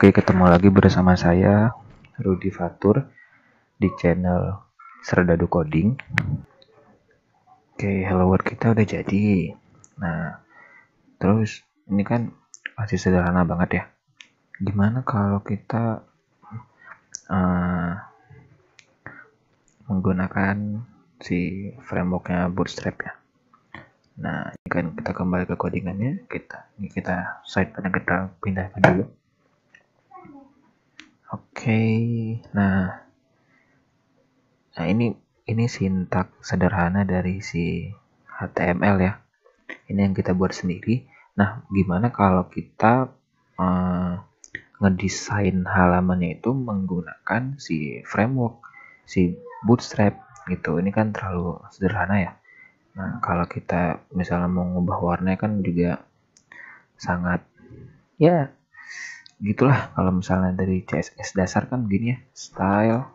Oke, ketemu lagi bersama saya Rudi Fatur di channel Serdadu Coding. Oke, hello world kita udah jadi. Nah, terus ini kan masih sederhana banget ya. Gimana kalau kita menggunakan si frameworknya Bootstrap ya? Nah, ini kan kita kembali ke codingannya. Kita site pada kita pindahkan dulu. Oke, nah ini sintak sederhana dari si HTML ya. Ini yang kita buat sendiri. Nah, gimana kalau kita ngedesain halamannya itu menggunakan si framework, si Bootstrap gitu. Ini kan terlalu sederhana ya. Nah, kalau kita misalnya mau ngubah warnanya kan juga sangat ya gitulah. Kalau misalnya dari CSS dasar kan gini ya, style.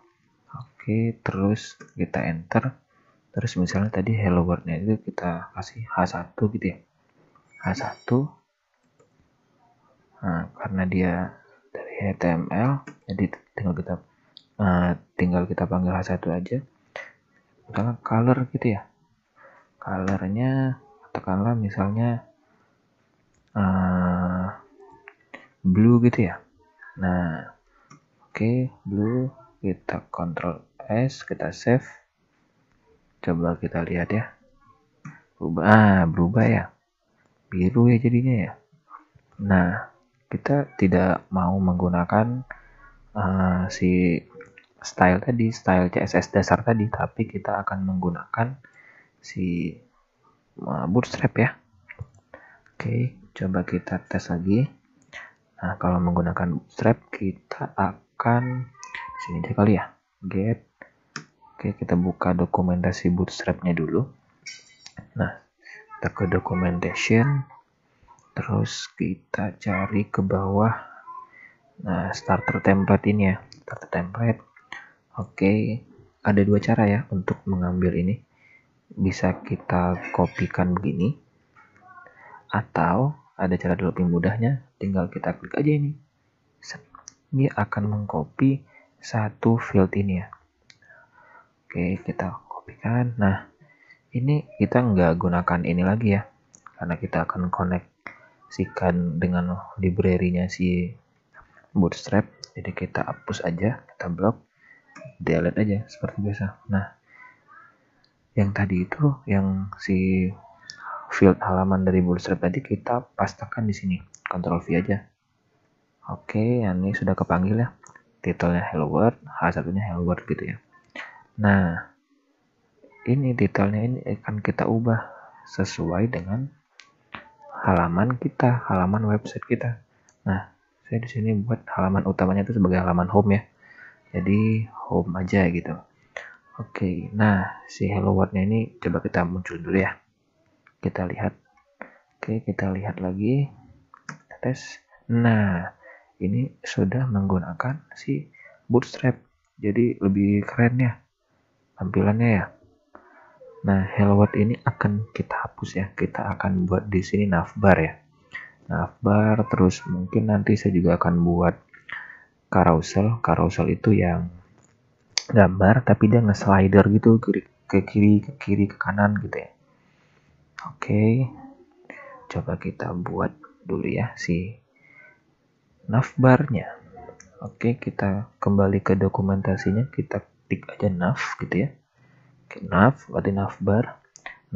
Oke, terus kita enter. Terus misalnya tadi hello world-nya itu kita kasih H1 gitu ya. H1. Nah, karena dia dari HTML, jadi tinggal kita panggil H1 aja. Misalnya color gitu ya. Colornya katakanlah misalnya blue gitu ya. Nah, oke, blue, kita Ctrl S, kita save. Coba kita lihat ya. Berubah ya. Biru ya jadinya ya. Nah, kita tidak mau menggunakan si style CSS dasar tadi, tapi kita akan menggunakan si Bootstrap ya. Oke, coba kita tes lagi. Nah, kalau menggunakan Bootstrap kita akan sini aja kali ya, get. Oke, kita buka dokumentasi Bootstrapnya dulu. Nah, kita ke documentation, terus kita cari ke bawah. Nah, starter template ini ya, starter template. Oke, ada dua cara ya untuk mengambil ini. Bisa kita kopikan begini, atau ada cara lebih mudahnya, tinggal kita klik aja ini. Ini akan mengcopy satu field ini ya. Oke, kita kopikan. Nah, ini kita nggak gunakan ini lagi ya, karena kita akan koneksikan dengan library-nya si Bootstrap. Jadi kita hapus aja, kita blok, delete aja seperti biasa. Nah, yang tadi itu yang si field halaman dari Bootstrap tadi kita pastekan di sini, Ctrl V aja. Oke, ini sudah kepanggil ya. Titelnya hello world, H1-nya hello world gitu ya. Nah, ini detailnya ini akan kita ubah sesuai dengan halaman kita, halaman website kita. Nah, saya di sini buat halaman utamanya itu sebagai halaman home ya. Jadi home aja gitu. Oke, nah si hello world-nya ini coba kita muncul dulu ya. Kita lihat. Oke, kita lihat lagi. Tes. Nah, ini sudah menggunakan si Bootstrap. Jadi lebih keren ya tampilannya ya. Nah, hello world ini akan kita hapus ya. Kita akan buat di sini navbar ya. Navbar, terus mungkin nanti saya juga akan buat carousel. Carousel itu yang gambar tapi dia nge-slider gitu ke kiri ke kanan gitu ya. Oke. Coba kita buat dulu ya si navbarnya. Oke, kita kembali ke dokumentasinya, kita tik aja nav gitu ya. Oke, nav, berarti navbar.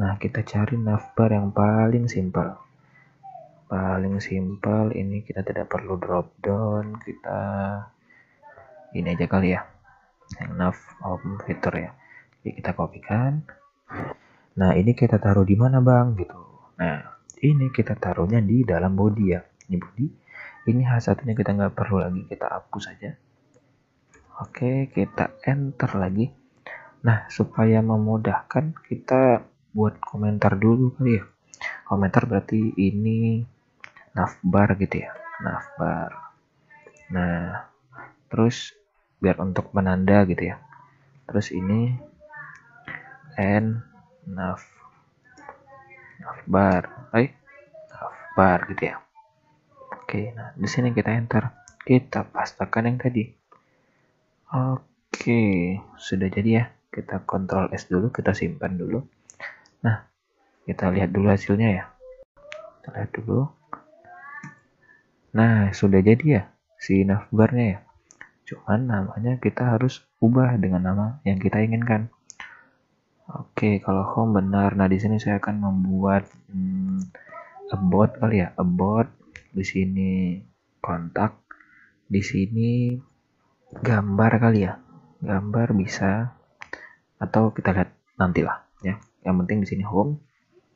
Nah, kita cari navbar yang paling simpel. Ini kita tidak perlu drop down, kita ini aja kali ya, yang nav fitur ya. Jadi kita kopikan. Nah, ini kita taruh di mana bang gitu. Nah, ini kita taruhnya di dalam body ya. Ini body. Ini H1-nya kita nggak perlu lagi, kita hapus aja. Oke, kita enter lagi. Nah, supaya memudahkan kita buat komentar dulu kali ya. Komentar berarti ini navbar gitu ya, navbar. Nah, terus biar untuk penanda gitu ya. Terus ini navbar gitu ya. Oke, nah di sini kita enter. kita pastakan yang tadi. Oke, sudah jadi ya. Kita Ctrl S dulu, kita simpan dulu. Nah, kita lihat dulu hasilnya ya. Kita lihat dulu. Nah, sudah jadi ya si navbarnya ya. Cuman namanya kita harus ubah dengan nama yang kita inginkan. Oke, kalau home benar. Nah, di sini saya akan membuat about kali ya, about. Di sini kontak. Di sini gambar kali ya. Gambar bisa, atau kita lihat nantilah ya. Yang penting di sini home,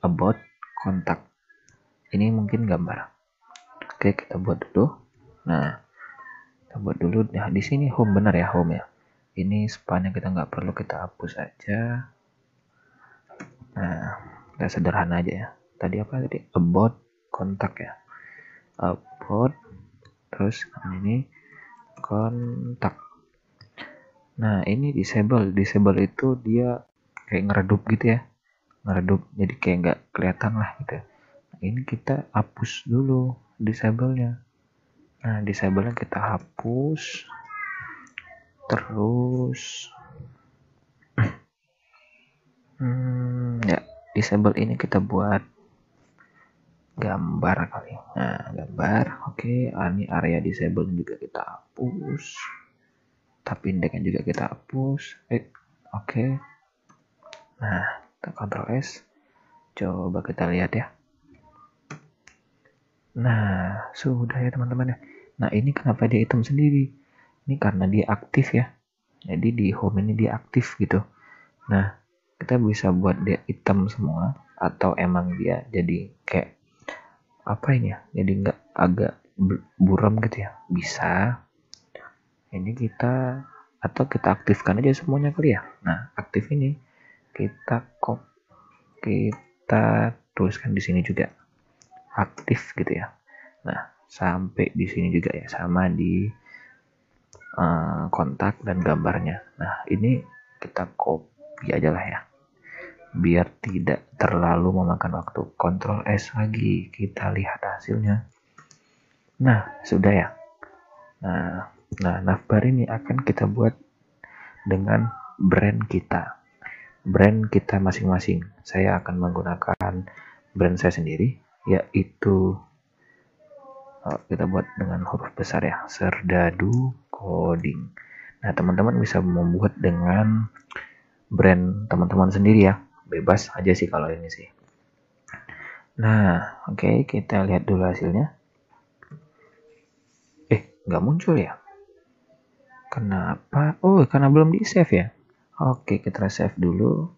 about, kontak. Ini mungkin gambar. Oke, kita buat dulu. Nah, kita buat dulu. Nah, di sini home benar ya, home ya. Ini spannya kita nggak perlu, kita hapus aja. Nah, kita sederhana aja ya. Tadi apa tadi? About, kontak ya. About, terus ini kontak. Nah, ini disable. Disable itu dia kayak ngeredup gitu ya. Ngeredup, jadi kayak nggak kelihatan lah gitu. Nah, ini kita hapus dulu disable-nya. Nah, disable-nya kita hapus. Terus ya, disable ini kita buat gambar kali. Nah, gambar. Oke, ini area disable juga kita hapus. Tapi indeknya juga kita hapus. Oke. Nah, kita Ctrl S. Coba kita lihat ya. Nah, sudah ya teman-teman ya. Nah, ini kenapa dia hitam sendiri? Ini karena dia aktif ya. Jadi di home ini dia aktif gitu. Nah, kita bisa buat dia hitam semua, atau emang dia jadi kayak apa ini ya, jadi nggak agak buram gitu ya, bisa. Ini kita, atau kita aktifkan aja semuanya kali ya. Nah, aktif ini kita kita tuliskan di sini juga aktif gitu ya. Nah, sampai di sini juga ya, sama di kontak dan gambarnya. Nah, ini kita copy aja lah ya, biar tidak terlalu memakan waktu. Ctrl S lagi, kita lihat hasilnya. Nah, sudah ya. Nah, navbar ini akan kita buat dengan brand kita. Brand kita masing-masing. Saya akan menggunakan brand saya sendiri, yaitu kita buat dengan huruf besar ya, Serdadu Coding. Nah, teman-teman bisa membuat dengan brand teman-teman sendiri ya. Bebas aja sih kalau ini sih. Nah, oke, kita lihat dulu hasilnya. Nggak muncul ya? Kenapa? Oh, karena belum di save ya. Oke, kita save dulu.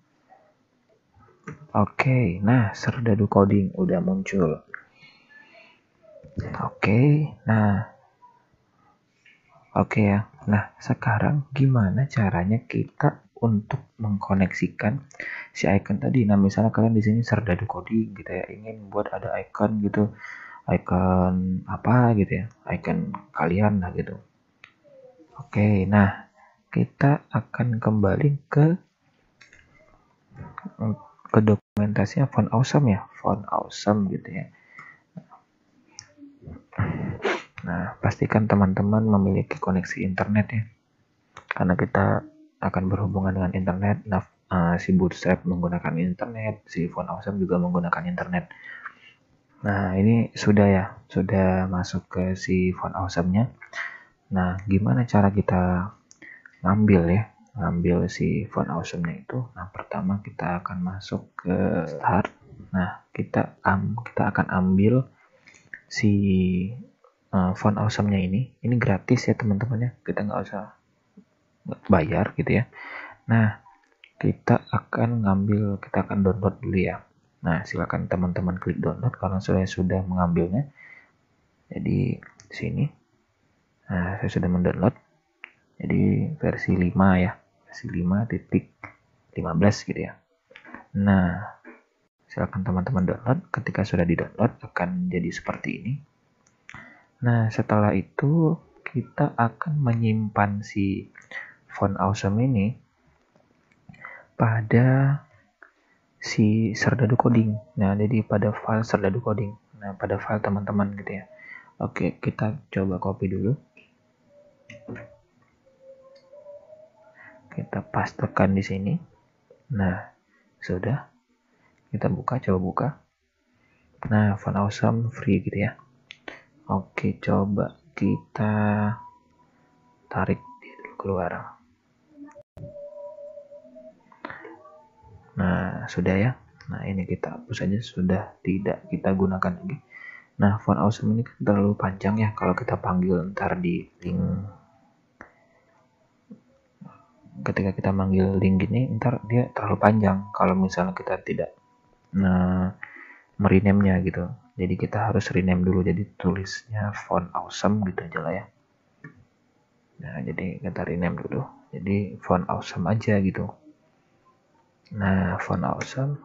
Oke, nah Serdadu Coding udah muncul. Oke, nah oke ya. Nah, sekarang gimana caranya kita untuk mengkoneksikan si icon tadi? Nah, misalnya kalian di sini Serdadu Coding gitu ya, ingin buat ada icon gitu, icon apa gitu ya, icon kalian lah gitu. Oke, nah kita akan kembali ke dokumentasinya Font Awesome ya, Font Awesome gitu ya. Nah, pastikan teman-teman memiliki koneksi internet ya, karena kita akan berhubungan dengan internet. Nah, si Bootstrap menggunakan internet, si Font Awesome juga menggunakan internet. Nah, ini sudah ya, sudah masuk ke si Font Awesome-nya. Nah, gimana cara kita ngambil si Font Awesome-nya itu? Nah, pertama kita akan masuk ke Start. Nah, kita akan ambil si Font Awesome-nya ini gratis ya teman-teman ya, kita nggak usah bayar gitu ya. Nah, kita akan download dulu ya. Nah, silakan teman-teman klik download kalau saya sudah mengambilnya. Jadi sini, nah saya sudah mendownload. Jadi versi 5 ya, versi 5.15 gitu ya. Nah, silakan teman-teman download. Ketika sudah di-download akan jadi seperti ini. Nah, setelah itu kita akan menyimpan si Font Awesome ini pada si Serdadu Coding. Nah, jadi pada file Serdadu Coding. Nah, pada file teman-teman gitu ya. Oke, kita coba copy dulu. Kita pastekan di sini. Nah, sudah. Kita buka, coba buka. Nah, Font Awesome free gitu ya. Oke, coba kita tarik dia dulu keluar. Nah, sudah ya. Nah, ini kita hapus aja, sudah tidak kita gunakan lagi. Nah, Font Awesome ini kan terlalu panjang ya, kalau kita panggil ntar di link. Ketika kita manggil link gini, ntar dia terlalu panjang kalau misalnya kita tidak merename-nya gitu. Jadi kita harus rename dulu, jadi tulisnya Font Awesome gitu aja lah ya. Nah, jadi kita rename dulu, jadi Font Awesome aja gitu. Nah, Font Awesome.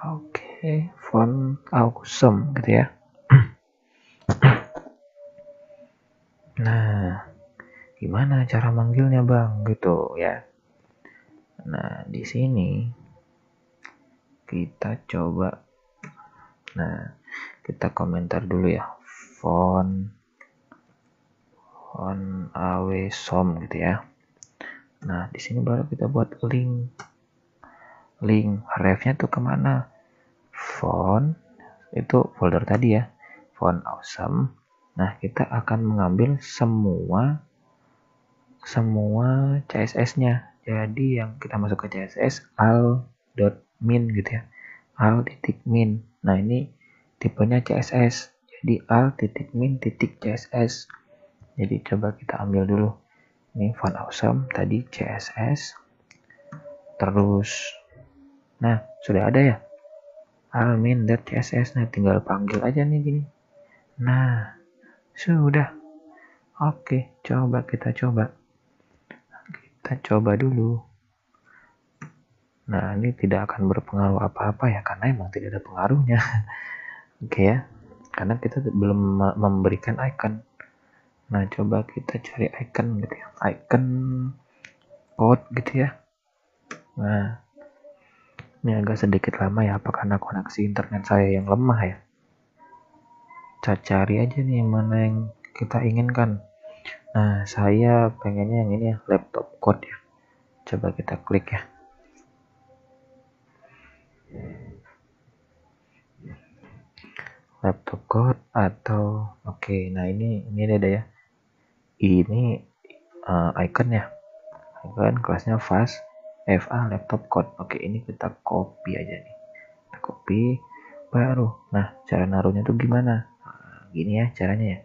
Oke, Font Awesome gitu ya. Nah, gimana cara manggilnya bang gitu ya. Nah, di sini kita coba. Nah, kita komentar dulu ya, Font Awesome gitu ya. Nah, di sini baru kita buat link refnya tuh kemana? Font itu folder tadi ya, Font Awesome. Nah, kita akan mengambil semua CSS-nya. Jadi yang kita masuk ke CSS al.min gitu ya, al.min. Nah, ini tipenya CSS, jadi al.min.css. Jadi coba kita ambil dulu ini Font Awesome tadi CSS, terus nah sudah ada ya al.min.css. Nah, tinggal panggil aja nih gini. Nah, sudah. Oke, kita coba dulu. Nah, ini tidak akan berpengaruh apa-apa ya, karena emang tidak ada pengaruhnya. Oke ya, karena kita belum memberikan icon. Nah, coba kita cari icon gitu ya, icon code gitu ya. Nah, ini agak sedikit lama ya, apa karena koneksi internet saya yang lemah ya. Kita cari aja nih mana yang kita inginkan. Nah, saya pengennya yang ini ya, laptop code ya. Coba kita klik ya. Laptop code atau nah ini ada ya. Ini icon ya. Icon kelasnya fast FA laptop code. Oke, ini kita copy aja nih. Kita copy baru. Nah, cara naruhnya tuh gimana? Nah, gini ya caranya ya.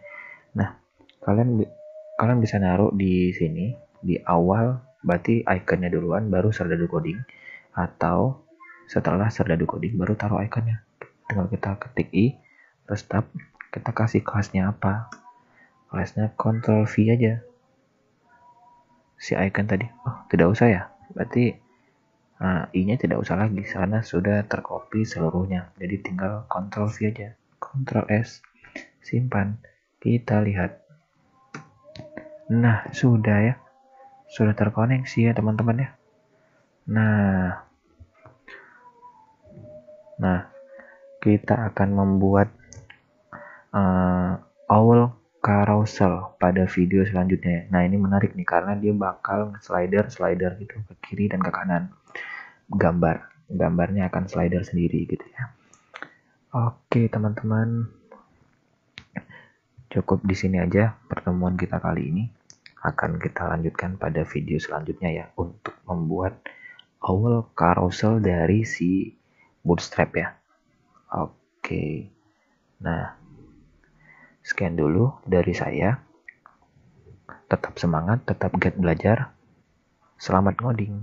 Nah, kalian bisa naruh di sini di awal, berarti iconnya duluan baru serdadu coding, atau setelah serdadu coding baru taruh iconnya. Tinggal kita ketik i terus tab, kita kasih kelasnya apa, kelasnya Ctrl V aja si icon tadi. Oh, tidak usah ya, berarti i nya tidak usah lagi karena sudah tercopy seluruhnya. Jadi tinggal Ctrl V aja, Ctrl S, simpan. Kita lihat. Nah, sudah ya, sudah terkoneksi ya teman-teman ya. Nah, kita akan membuat owl carousel pada video selanjutnya. Nah, ini menarik nih karena dia bakal slider gitu ke kiri dan ke kanan. Gambarnya akan slider sendiri gitu ya. Oke, teman-teman. Cukup di sini aja pertemuan kita kali ini. Akan kita lanjutkan pada video selanjutnya ya, untuk membuat owl carousel dari si Bootstrap ya. Oke. Nah, sekian dulu dari saya. Tetap semangat, tetap giat belajar. Selamat ngoding.